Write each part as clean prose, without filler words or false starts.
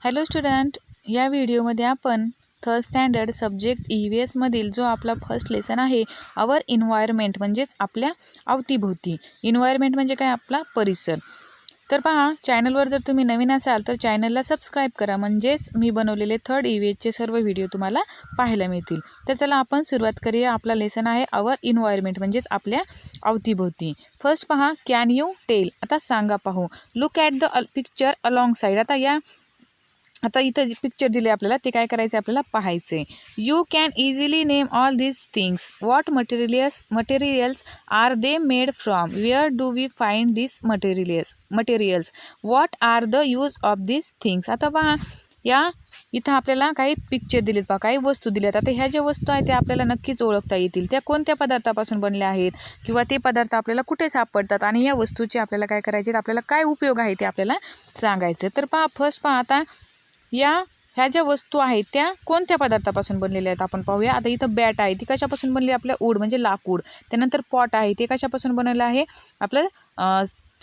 Hello student, या व्हिडिओमध्ये आपण थर्ड स्टँडर्ड सब्जेक्ट EVS मधील जो आपला फर्स्ट लेसन आहे आवर इन्व्हायरमेंट म्हणजेच आपल्या अवतीभोवती. इन्व्हायरमेंट म्हणजे काय? आपला परिसर. तर पहा, चॅनलवर जर तुम्ही नवीन असाल तर चॅनलला सबस्क्राईब करा, म्हणजेच मी बनवलेले थर्ड EVSचे सर्व व्हिडिओ तुम्हाला पाहायला मिळतील. तर चला आपण सुरुवात करूया. आपला लेसन आहे आवर इन्व्हायरमेंट म्हणजेच आपल्या अवतीभोवती. फर्स्ट पहा, कॅन यू टेल. आता सांगा पाहू. Look at the picture along side. आता इथं जे पिक्चर दिले आपल्याला ते काय करायचे? आपल्याला पाहायचे. You can easily name all these things. What materials are they made from. Where do we find this materials. What are the use of these things. आता पहा, या इथं आपल्याला काही पिक्चर दिलेत, पहा काही वस्तू दिल्यात. आता ह्या ज्या वस्तू आहेत त्या आपल्याला नक्कीच ओळखता येतील. त्या कोणत्या पदार्थापासून बनल्या आहेत किंवा ते पदार्थ आपल्याला कुठे सापडतात आणि या वस्तूचे आपल्याला काय करायचे, आपल्याला काय उपयोग आहे ते आपल्याला सांगायचं. तर पहा, फर्स्ट पहा, आता ह्या ज्या वस्तू आहेत त्या कोणत्या पदार्थापासून बनलेल्या आहेत आपण पाहूया. आता इथं बॅट आहे, ती कशापासून बनली? आपल्या वूड म्हणजे लाकूड. त्यानंतर पॉट आहे, ते कशापासून बनवलं आहे? आपलं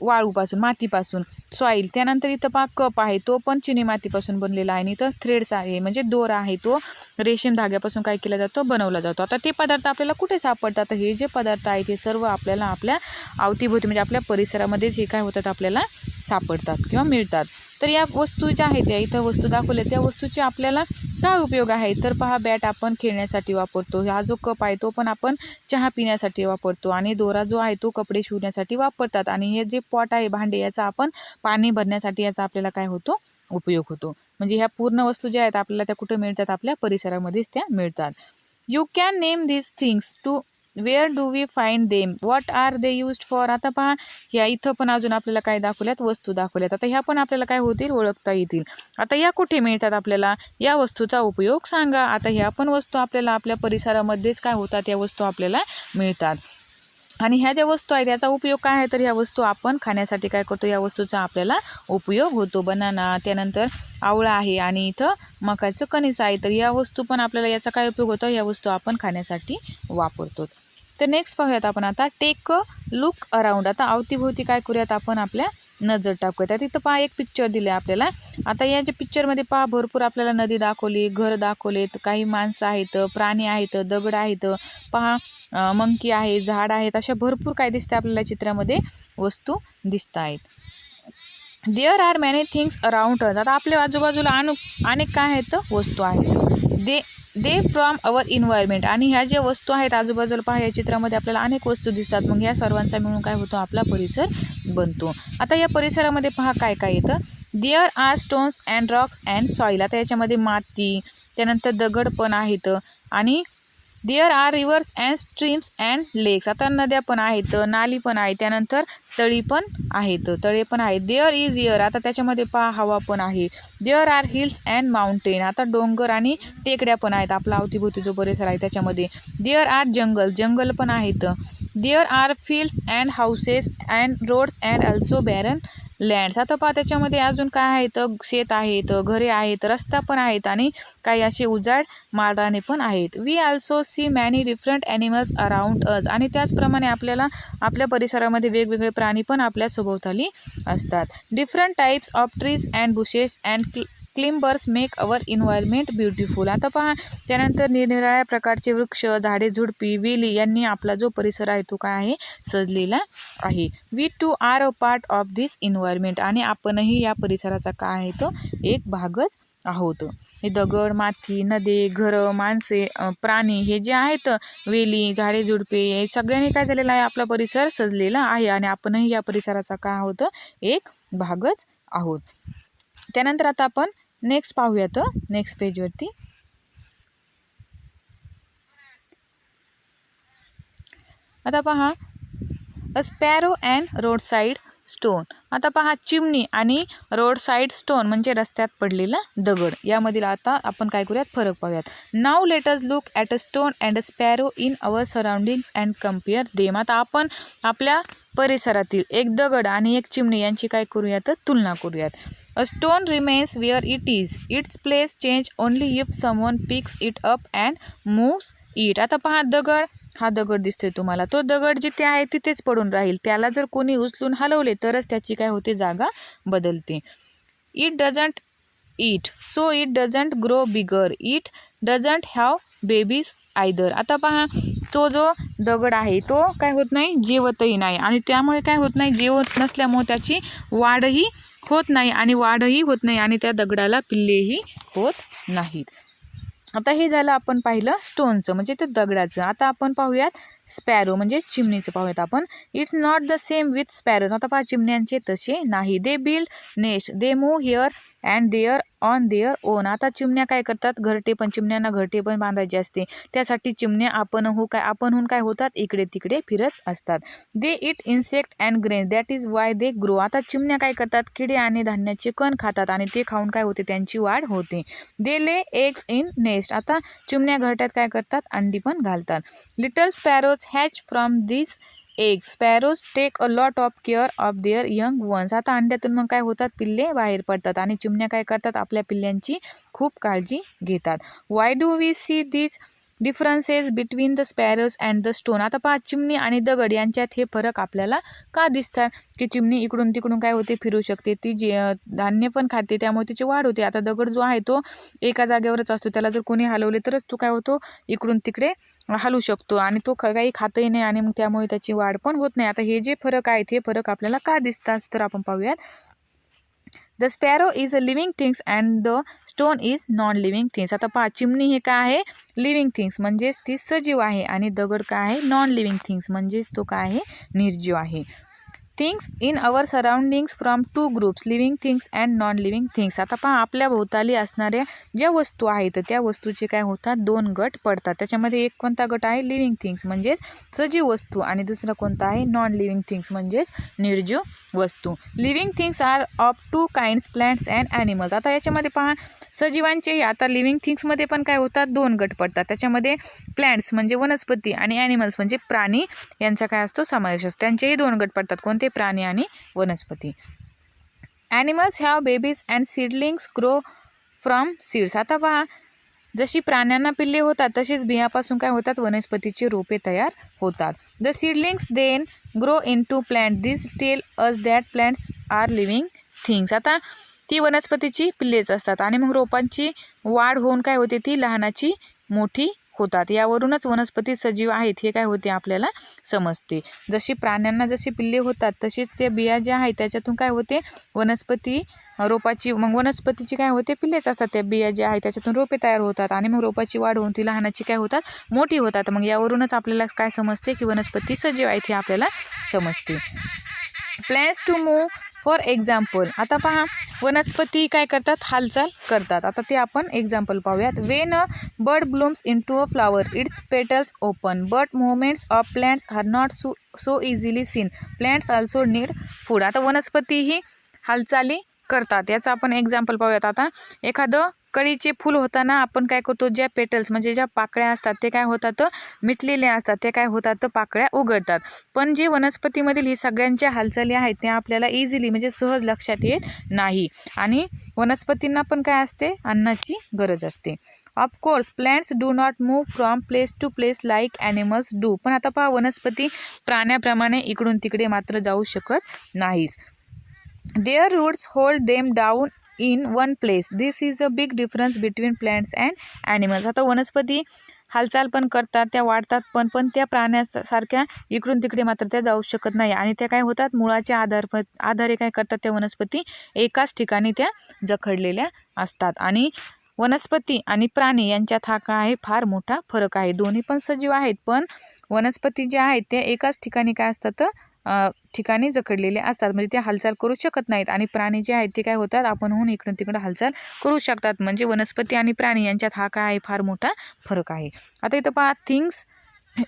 वाळूपासून, मातीपासून, सॉईल. त्यानंतर इथं पहा कप आहे, तो पण चिनी मातीपासून बनलेला आहे. आणि इथं थ्रेड्स आहे म्हणजे दोरा आहे, तो रेशीम धाग्यापासून काय केला जातो? बनवला जातो. आता ते पदार्थ आपल्याला कुठे सापडतात? हे जे पदार्थ आहेत हे सर्व आपल्याला आपल्या अवतीभोवती म्हणजे आपल्या परिसरामध्येच हे काय होतात? आपल्याला सापडतात किंवा मिळतात. तर या वस्तू ज्या आहेत त्या इथं वस्तू दाखवल्या, त्या वस्तूचे आपल्याला काय उपयोग आहे? तर पहा, बॅट आपण खेळण्यासाठी वापरतो. हा जो कप आहे तो पण आपण चहा पिण्यासाठी वापरतो. आणि दोरा जो आहे तो कपडे शिवण्यासाठी वापरतात. आणि हे जे पॉट आहे, भांडे, याचा आपण पाणी भरण्यासाठी याचा आपल्याला काय होतो? उपयोग होतो. म्हणजे ह्या पूर्ण वस्तू ज्या आहेत आपल्याला त्या कुठे मिळतात? आपल्या परिसरामध्येच त्या मिळतात. You can name these things too. Where do we find them. What are they used for. आता पहा, ह्या इथं पण अजून आपल्याला काय दाखवल्यात? वस्तू दाखवल्यात. आता ह्या पण आपल्याला काय होतील? ओळखता येतील. आता या कुठे मिळतात आपल्याला? या वस्तूचा उपयोग सांगा. आता ह्या पण वस्तू आपल्याला आपल्या परिसरामध्येच काय होतात? या वस्तू आपल्याला मिळतात. आणि ह्या ज्या वस्तू आहेत याचा उपयोग काय आहे? तर ह्या वस्तू आपण खाण्यासाठी काय करतो? या वस्तूचा आपल्याला उपयोग होतो. बनाना, त्यानंतर आवळा आहे, आणि इथं मकाचं कणीस आहे. तर या वस्तू पण आपल्याला याचा काय उपयोग होतो? या वस्तू आपण खाण्यासाठी वापरतो. तर नेक्स्ट पाहूयात आपण आता. Take a look around. आता अवतीभोवती काय करूयात? आपण आपल्या नजर टाकूयात. तिथं पहा एक पिक्चर दिले आपल्याला. आता या ज्या पिक्चरमध्ये पहा भरपूर आपल्याला नदी दाखवली, घर दाखवलेत, काही माणसं आहेत, प्राणी आहेत, दगड आहेत, पहा मंकी आहे, झाड आहेत, अशा भरपूर काय दिसते आपल्याला चित्रामध्ये? वस्तू दिसत आहेत. There are many things around us. आता आपल्या आजूबाजूला अनेक काय आहेत? वस्तू आहेत. They from our environment. आणि ह्या ज्या वस्तू आहेत आजूबाजूला पहा, या चित्रामध्ये आपल्याला अनेक वस्तू दिसतात. मग ह्या सर्वांचा मिळून काय होतो? आपला परिसर बनतो. आता या परिसरामध्ये पहा काय काय येतं? There are stones and rocks and soil. आता याच्यामध्ये माती, त्यानंतर दगड पण आहेत. आणि there are rivers and streams and lakes. आता नद्या पण आहेत, नाली पण आहे, त्यानंतर तळे पण आहेत. There is air. आता त्याच्यामध्ये पहा हवा पण आहे. There are hills and mountain. आता डोंगर आणि टेकड्या पण आहेत आपला अवतीभोवती जो परिसर आहे त्याच्यामध्ये. देअर आर जंगल पण आहेत. There are fields and houses and roads and also barren lands. आता पहा त्याच्यामध्ये अजून काय आहेत? शेत आहेत, घरे आहेत, रस्ता पण आहेत, आणि काही असे उजाड माळराने पण आहेत. We also see many different animals around us. आणि त्याचप्रमाणे आपल्याला आपल्या परिसरामध्ये वेगवेगळे प्राणी पण आपल्या सभोवताली असतात. Different types of trees and bushes and climbers make our environment beautiful. आता पहा, त्यानंतर निरनिराळ्या प्रकारचे वृक्ष, झाडे, झुडपी, वेली यांनी आपला जो परिसर आहे तो काय आहे? सजलेला आहे. We too are a part of this environment. आणि आपणही या परिसराचा काय आहे? तो एक भागच आहोत. हे दगड, माती, नदी, घरं, माणसे, प्राणी हे जे आहेत, वेली, झाडे, झुडपे, हे सगळ्यांनी काय झालेलं आहे? आपला परिसर सजलेला आहे. आणि आपणही या परिसराचा काय आहोत? एक भागच आहोत. त्यानंतर आता आपण नेक्स्ट पाहूयात, नेक्स्ट पेजवरती. आता पहा, a sparrow and road side stone. आता पहा, चिमणी आणि रोड साईड स्टोन म्हणजे रस्त्यात पडलेला दगड. यामधील आता आपण काय करूयात? फरक पाहूयात. Now let us look at a stone and a sparrow in our surroundings and compare them. आता आपण आपल्या परिसरातील एक दगड आणि एक चिमणी यांची काय करूयात? तुलना करूयात. A stone remains where it is. Its place change only if someone picks it up and moves it. आता पहा, हा दगड दिसतोय तुम्हाला, तो दगड जिथे आहे तिथेच पडून राहील. त्याला जर कोणी उचलून हलवले तरच त्याची काय होते? जागा बदलते. It doesn't eat, so it doesn't grow bigger. It doesn't have babies either. आता पहा, तो जो दगड आहे तो काय होत नाही, जेवतही नाही आणि त्यामुळे काय होत नाही, जेवत नसल्यामुळे त्याची वाढही होत नाही आणि त्या दगडाला पिल्लेही होत नाहीत. आता हे झालं आपण पाहिलं स्टोनचं म्हणजे ते दगडाचं. आता आपण पाहूयात स्पॅरो म्हणजे चिमणीचं पाहूयात आपण. It's not the same with sparrows. आता पहा, चिमण्यांचे तसे नाही. They build nest, they move here and there on their own. आता चिमण्या काय करतात, चिमण्यांना घरटे पण बांधायचे असते, त्यासाठी चिमण्या आपणहून काय होतात, इकडे तिकडे फिरत असतात. They eat insect and grain, that is why they grow. आता चिमण्या काय करतात, किडे आणि धान्याचे कण खातात आणि ते खाऊन काय होते, त्यांची वाढ होते. दे ले एग्स इन नेस्ट. आता चिमण्या घरट्यात काय करतात, अंडी पण घालतात. Little sparrows hatch from this eggs, sparrows take a lot of care of their young ones. आता अंड्यातून मग काय होतात, पिल्ले बाहेर पडतात आणि चिमण्या काय करतात, आपल्या पिल्ल्यांची खूप काळजी घेतात. Why do we see this differences between the sparrows and the stone. आता पहा, चिमणी आणि दगड यांच्यात हे फरक आपल्याला का दिसतात, की चिमणी इकडून तिकडून काय होते, फिरू शकते, ती धान्य पण खाते, त्यामुळे तिची वाढ होते. आता दगड जो आहे तो एका जागेवरच असतो, त्याला जर कोणी हलवले तरच तो काय होतो, इकडून तिकडे हलू शकतो आणि तो काही खातही नाही आणि मग त्यामुळे त्याची वाढ पण होत नाही. आता हे जे फरक आहेत, हे फरक आपल्याला का दिसतात, तर आपण पाहूयात. The sparrow is a living things and the stone is non living things. आता पहा, चिमणी हे काय आहे, लिव्हिंग थिंग्स म्हणजेच ती सजीव आहे आणि दगड काय आहे, नॉन लिव्हिंग थिंग्स म्हणजेच तो काय आहे, निर्जीव आहे. Things in our surroundings from two groups, living things and non living things. आता पहा, आपल्या भोवताली असणाऱ्या ज्या वस्तू आहेत त्या वस्तूचे काय होतात, दोन गट पडतात. त्याच्यामध्ये एक कोणता गट आहे, लिव्हिंग थिंग्स म्हणजेच सजीव वस्तू आणि दुसरा कोणता आहे, नॉन लिव्हिंग थिंग्स म्हणजेच निर्जीव वस्तू. Living things are of two kinds, plants and animals. आता याच्यामध्ये पहा, सजीवांचेही आता लिव्हिंग थिंग्समध्ये पण काय होतात, दोन गट पडतात. त्याच्यामध्ये प्लांट्स म्हणजे वनस्पती आणि ॲनिमल्स म्हणजे प्राणी यांचा काय असतो, समावेश असतो. त्यांचेही दोन गट पडतात, कोणते, प्राणी आणि वनस्पती. Animals have babies and seedlings grow from seeds. आता पहा, जशी प्राण्यांना पिल्ले होतात तशीच बियापासून काय होतात, वनस्पतीची रोपे तयार होतात. The seedlings then grow into plant, this tell us that plants are living things. आता ती वनस्पतीची पिल्लेच असतात आणि मग रोपांची वाढ होऊन काय होते, ती लहानाची मोठी होतात. यावरूनच वनस्पती सजीव आहेत हे काय होते, आपल्याला समजते. जशी प्राण्यांना जशी पिल्ले होतात तशीच ते बिया ज्या आहेत त्याच्यातून काय होते, वनस्पती रोपाची, मग वनस्पतीची काय होते, पिल्लेच असतात. त्या बिया ज्या आहेत त्याच्यातून रोपे तयार होतात आणि मग रोपाची वाढ होऊन ती लहानाची काय होतात, मोठी होतात. मग यावरूनच आपल्याला काय समजते, की वनस्पती सजीव आहेत हे आपल्याला समजते. Plants to move for example. आता पहा, वनस्पती काय करतात, हालचाल करतात. आता ते आपण एक्झाम्पल पाहूयात. When a bud blooms into a flower, its petals open, but movements of plants are not so easily seen, plants also need food. आता वनस्पती ही हालचाली करतात, याचं आपण एक्झाम्पल पाहूयात. आता एखादं कळीचे फूल होताना आपण काय करतो, ज्या पेटल्स म्हणजे ज्या पाकळ्या असतात ते काय होतात, मिटलेले असतात, ते काय होतात, पाकळ्या उघडतात. पण जे वनस्पतीमधील ही सगळ्यांच्या हालचाली आहेत त्या आपल्याला इझिली म्हणजे सहज लक्षात येत नाही आणि वनस्पतींना पण काय असते, अन्नाची गरज असते. Of course plants do not move from place to place like animals do. पण आता पहा, वनस्पती प्राण्याप्रमाणे इकडून तिकडे मात्र जाऊ शकत नाहीच. Their roots hold them down in one place. This is a big difference between plants and animals. आता वनस्पती हालचाल पण करतात, त्या वाढतात पण त्या प्राण्यासारख्या इकडून तिकडे मात्र त्या जाऊ शकत नाही आणि त्या काय होतात, मुळाच्या आधारे काय करतात, त्या वनस्पती एकाच ठिकाणी त्या जखडलेल्या असतात. आणि वनस्पती आणि प्राणी यांच्यात हा काय आहे, फार मोठा फरक आहे. दोन्ही पण सजीव आहेत, पण वनस्पती ज्या आहेत त्या एकाच ठिकाणी काय असतात, ठिकाणी जखडलेले असतात, म्हणजे ते हालचाल करू शकत नाहीत. आणि प्राणी जे आहेत ते काय होतात, आपणहून इकडून तिकडं हालचाल करू शकतात. म्हणजे वनस्पती आणि प्राणी यांच्यात हा काय आहे, फार मोठा फरक आहे. आता इथं पहा, थिंग्स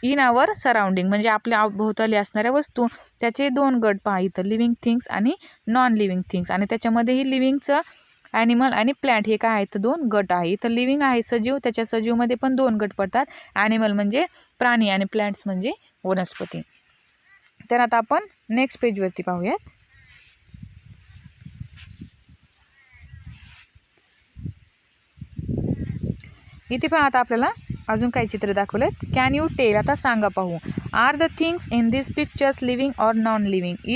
इन आवर सराउंडिंग म्हणजे आपल्या भोवताली असणाऱ्या वस्तू, त्याचे दोन गट पहा इथं, लिव्हिंग थिंग्स आणि नॉन लिव्हिंग थिंग्स. आणि त्याच्यामध्येही लिव्हिंगचं ॲनिमल आणि प्लांट हे काय आहेत, दोन गट आहे. इथं लिव्हिंग आहे सजीव, त्याच्या सजीवमध्ये पण दोन गट पडतात, ॲनिमल म्हणजे प्राणी आणि प्लांट्स म्हणजे वनस्पती. तर आता आपण नेक्स्ट पेजवरती पाहूयात. इथे पहा, आता आपल्याला अजून काही चित्र दाखवलेत. कॅन यू टेल, आता सांगा पाहू. Are the things in this pictures living or non living?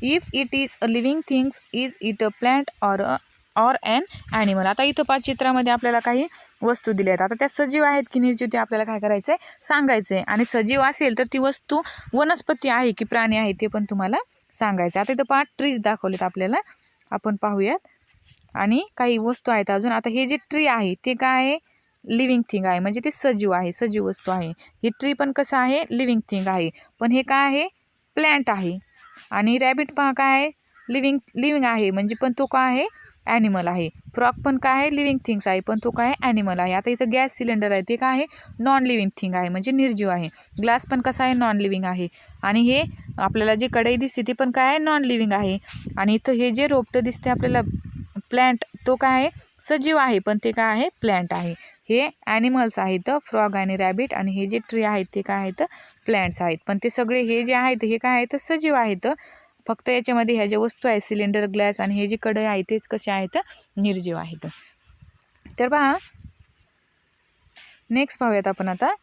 If it is a living things, is it a plant or or an animal. आता इथं 5 चित्रामध्ये आपल्याला काही वस्तू दिल्या आहेत. आता त्या सजीव आहेत की निर्जीव ते आपल्याला काय करायचं आहे, सांगायचं आहे. आणि सजीव असेल तर ती वस्तू वनस्पती आहे की प्राणी आहे ते पण तुम्हाला सांगायचं. आता इथं 5 ट्रीज दाखवलेत आपल्याला, आपण पाहूयात. आणि काही वस्तू आहेत अजून. आता हे जे ट्री आहे ते काय आहे, लिव्हिंग थिंग आहे, म्हणजे ते सजीव आहे, सजीव वस्तू आहे. हे ट्री पण कसं आहे, लिव्हिंग थिंग आहे. पण हे काय आहे, प्लॅन्ट आहे. आणि रॅबिट पहा काय आहे, लिव्हिंग आहे, म्हणजे पण तो काय आहे, ॲनिमल आहे. फ्रॉक पण काय आहे, लिव्हिंग थिंग्स आहे, पण तो काय आहे, ॲनिमल आहे. आता इथं गॅस सिलेंडर आहे ते काय आहे, नॉन लिव्हिंग थिंग आहे, म्हणजे निर्जीव आहे. ग्लास पण कसा आहे, नॉन लिव्हिंग आहे. आणि हे आपल्याला जी कढई दिसते ती पण काय आहे, नॉन लिव्हिंग आहे. आणि इथं हे जे रोपटं दिसते आपल्याला, प्लॅन्ट, तो काय आहे, सजीव आहे, पण ते काय आहे, प्लॅन्ट आहे. हे ॲनिमल्स आहेत, फ्रॉग आणि रॅबिट. आणि हे जे ट्री आहेत ते काय आहेत, प्लॅन्ट्स आहेत. पण ते सगळे हे जे आहेत हे काय आहेत, सजीव आहेत. फक्त याच्यामध्ये ह्या ज्या वस्तू आहेत, सिलेंडर, ग्लास आणि हे जे कढई आहे तेच कसे आहेत, निर्जीव आहेत. तर पहा, नेक्स्ट पाहूयात आपण आता.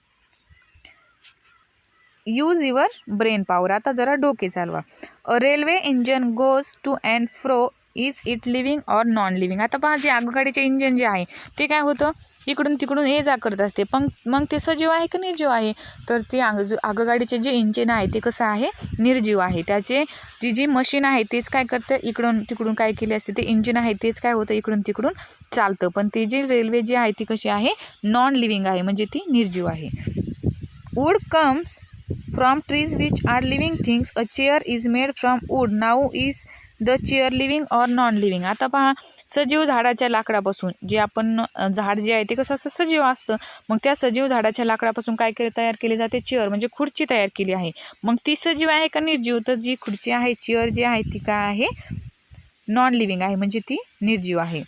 Use your brain power. आता जरा डोके चालवा. A railway engine goes to and fro, is it living or non living. आता पहा, जे आगगाडीचे इंजन जे आहे ते काय होतं, इकडून तिकडून ये जा करत असते. पण मग ते सजीव आहे की निर्जीव आहे, तर ते आगगाडीचे जे इंजिन आहे ते कसं आहे, निर्जीव आहे. त्याचे जी मशीन आहे तेच काय करतं, इकडून तिकडून काय केले असते, ते इंजिन आहे तेच काय होतं, इकडून तिकडून चालतं. पण ते जी रेल्वे जी आहे ती कशी आहे, नॉन लिव्हिंग आहे, म्हणजे ती निर्जीव आहे. Wood comes from trees which are living things. A chair is made from wood. Now is the chair living or non living. आता पहा, सजीव झाडाच्या लाकडापासून, जे आपण झाड जे आहे ते कसं असं सजीव असतं, मग त्या सजीव झाडाच्या लाकडापासून काय तयार केले जाते, चेअर, म्हणजे खुर्ची तयार केली आहे. मग ती सजीव आहे का निर्जीव, तर जी खुर्ची आहे, चेअर जी आहे ती काय आहे, नॉन लिव्हिंग आहे, म्हणजे ती निर्जीव आहे.